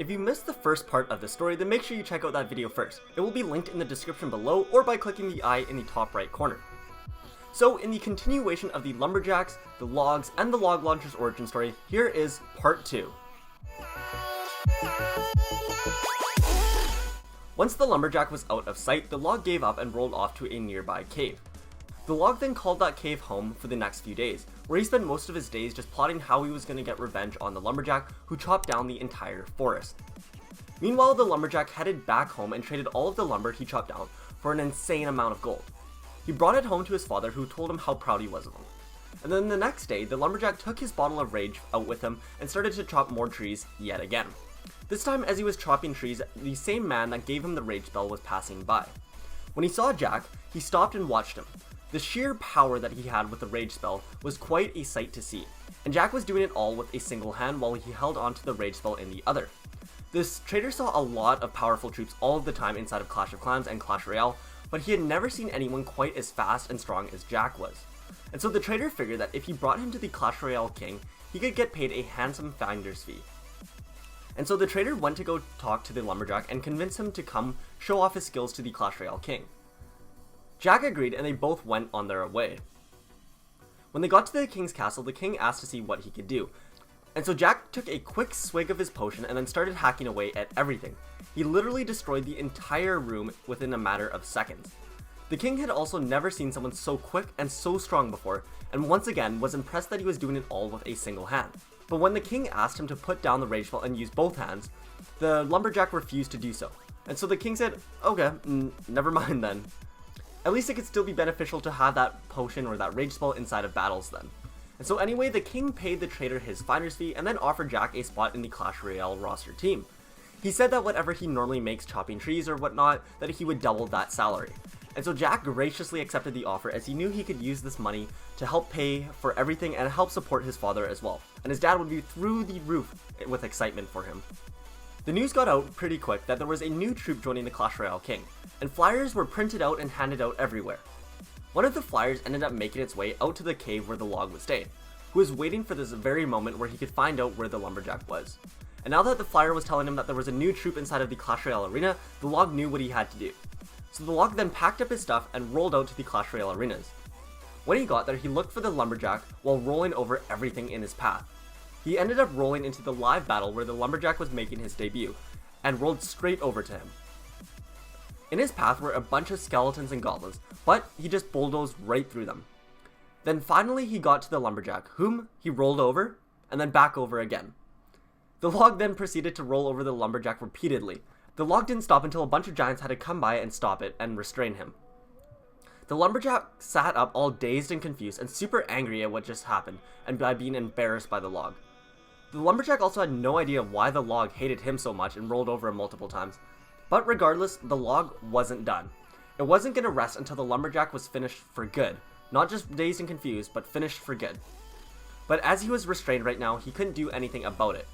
If you missed the first part of the story, then make sure you check out that video first. It will be linked in the description below or by clicking the eye in the top right corner. So in the continuation of the Lumberjacks, the Logs, and the Log Launcher's origin story, here is part 2. Once the Lumberjack was out of sight, the Log gave up and rolled off to a nearby cave. The Log then called that cave home for the next few days, where he spent most of his days just plotting how he was going to get revenge on the Lumberjack who chopped down the entire forest. Meanwhile, the Lumberjack headed back home and traded all of the lumber he chopped down for an insane amount of gold. He brought it home to his father, who told him how proud he was of him. And then the next day, the Lumberjack took his bottle of rage out with him and started to chop more trees yet again. This time, as he was chopping trees, the same man that gave him the rage spell was passing by. When he saw Jack, he stopped and watched him. The sheer power that he had with the rage spell was quite a sight to see, and Jack was doing it all with a single hand while he held onto the rage spell in the other. This trader saw a lot of powerful troops all of the time inside of Clash of Clans and Clash Royale, but he had never seen anyone quite as fast and strong as Jack was. And so the trader figured that if he brought him to the Clash Royale king, he could get paid a handsome finder's fee. And so the trader went to go talk to the Lumberjack and convince him to come show off his skills to the Clash Royale king. Jack agreed, and they both went on their way. When they got to the king's castle, the king asked to see what he could do. And so Jack took a quick swig of his potion and then started hacking away at everything. He literally destroyed the entire room within a matter of seconds. The king had also never seen someone so quick and so strong before, and once again was impressed that he was doing it all with a single hand. But when the king asked him to put down the rage spell and use both hands, the Lumberjack refused to do so. And so the king said, okay, never mind then. At least it could still be beneficial to have that potion or that rage spell inside of battles then. And so anyway, the king paid the trader his finder's fee and then offered Jack a spot in the Clash Royale roster team. He said that whatever he normally makes chopping trees or whatnot, that he would double that salary. And so Jack graciously accepted the offer, as he knew he could use this money to help pay for everything and help support his father as well. And his dad would be through the roof with excitement for him. The news got out pretty quick that there was a new troop joining the Clash Royale king, and flyers were printed out and handed out everywhere. One of the flyers ended up making its way out to the cave where the Log would stay, who was waiting for this very moment where he could find out where the Lumberjack was. And now that the flyer was telling him that there was a new troop inside of the Clash Royale arena, the Log knew what he had to do. So the Log then packed up his stuff and rolled out to the Clash Royale arenas. When he got there, he looked for the Lumberjack while rolling over everything in his path. He ended up rolling into the live battle where the Lumberjack was making his debut, and rolled straight over to him. In his path were a bunch of skeletons and goblins, but he just bulldozed right through them. Then finally he got to the Lumberjack, whom he rolled over, and then back over again. The Log then proceeded to roll over the Lumberjack repeatedly. The Log didn't stop until a bunch of giants had to come by and stop it and restrain him. The Lumberjack sat up all dazed and confused and super angry at what just happened and by being embarrassed by the Log. The Lumberjack also had no idea why the Log hated him so much and rolled over him multiple times. But regardless, the Log wasn't done. It wasn't going to rest until the Lumberjack was finished for good. Not just dazed and confused, but finished for good. But as he was restrained right now, he couldn't do anything about it.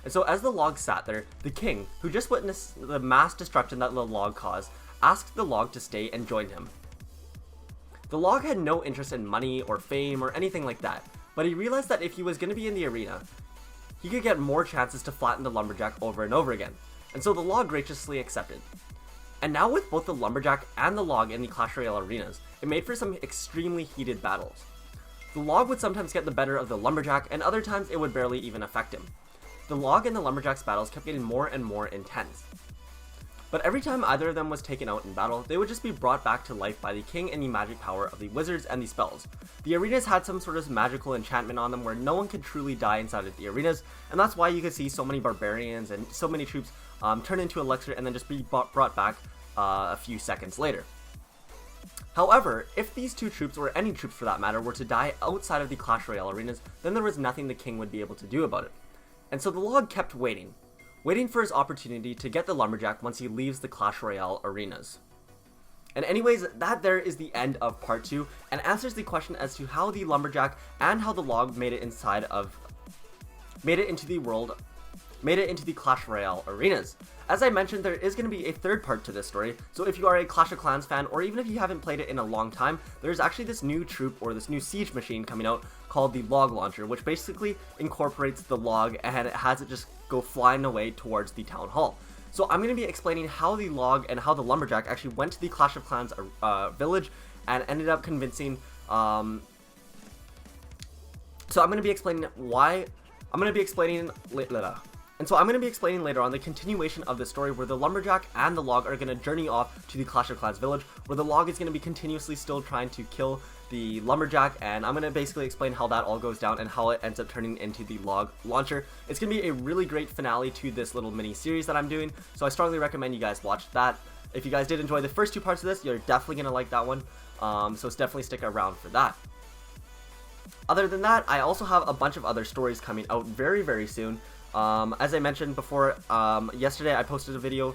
And so as the Log sat there, the king, who just witnessed the mass destruction that the Log caused, asked the Log to stay and join him. The Log had no interest in money or fame or anything like that, but he realized that if he was going to be in the arena, he could get more chances to flatten the Lumberjack over and over again. And so the Log graciously accepted. And now with both the Lumberjack and the Log in the Clash Royale arenas, it made for some extremely heated battles. The Log would sometimes get the better of the Lumberjack, and other times it would barely even affect him. The Log and the Lumberjack's battles kept getting more and more intense. But every time either of them was taken out in battle, they would just be brought back to life by the king and the magic power of the wizards and the spells. The arenas had some sort of magical enchantment on them where no one could truly die inside of the arenas, and that's why you could see so many barbarians and so many troops turn into elixir and then just be brought back a few seconds later. However, if these two troops, or any troops for that matter, were to die outside of the Clash Royale arenas, then there was nothing the king would be able to do about it. And so the Log kept waiting for his opportunity to get the Lumberjack once he leaves the Clash Royale arenas. And anyways, that there is the end of part 2, and answers the question as to how the Lumberjack and how the Log made it into the world made it into the Clash Royale arenas. As I mentioned, there is going to be a third part to this story, so if you are a Clash of Clans fan, or even if you haven't played it in a long time, there's actually this new troop or this new siege machine coming out called the log launcher, which basically incorporates the log and it has it just go flying away towards the town hall. So I'm going to be explaining how the log and how the Lumberjack actually went to the Clash of Clans village and ended up convincing, so I'm going to be explaining why, I'm going to be explaining later on the continuation of the story where the Lumberjack and the log are going to journey off to the Clash of Clans village, where the log is going to be continuously still trying to kill the Lumberjack, and I'm going to basically explain how that all goes down and how it ends up turning into the log launcher. It's going to be a really great finale to this little mini series that I'm doing, so I strongly recommend you guys watch that. If you guys did enjoy the first two parts of this, you're definitely going to like that one, so definitely stick around for that. Other than that, I also have a bunch of other stories coming out very, very soon. As I mentioned before, yesterday I posted a video,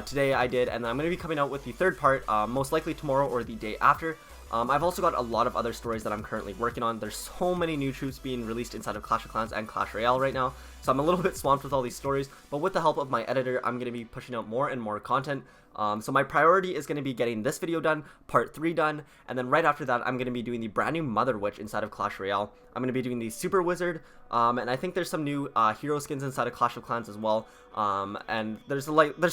today I did, and I'm going to be coming out with the third part, most likely tomorrow or the day after. I've also got a lot of other stories that I'm currently working on. There's so many new troops being released inside of Clash of Clans and Clash Royale right now, so I'm a little bit swamped with all these stories, but with the help of my editor, I'm going to be pushing out more and more content. So my priority is going to be getting this video done, part 3 done, and then right after that I'm going to be doing the brand new Mother Witch inside of Clash Royale. I'm going to be doing the Super Wizard, and I think there's some new hero skins inside of Clash of Clans as well, and there's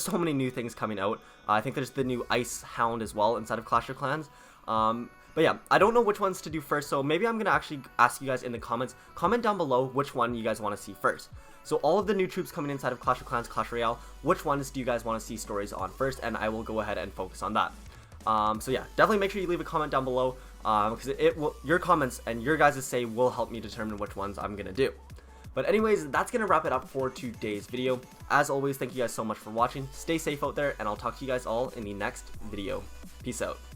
so many new things coming out. I think there's the new Ice Hound as well inside of Clash of Clans. But yeah, I don't know which ones to do first, so maybe I'm going to actually ask you guys in the comments, comment down below which one you guys want to see first. So all of the new troops coming inside of Clash of Clans, Clash Royale, which ones do you guys want to see stories on first, and I will go ahead and focus on that. So yeah, definitely make sure you leave a comment down below, because your comments and your guys' say will help me determine which ones I'm going to do. But anyways, that's going to wrap it up for today's video. As always, thank you guys so much for watching, stay safe out there, and I'll talk to you guys all in the next video. Peace out.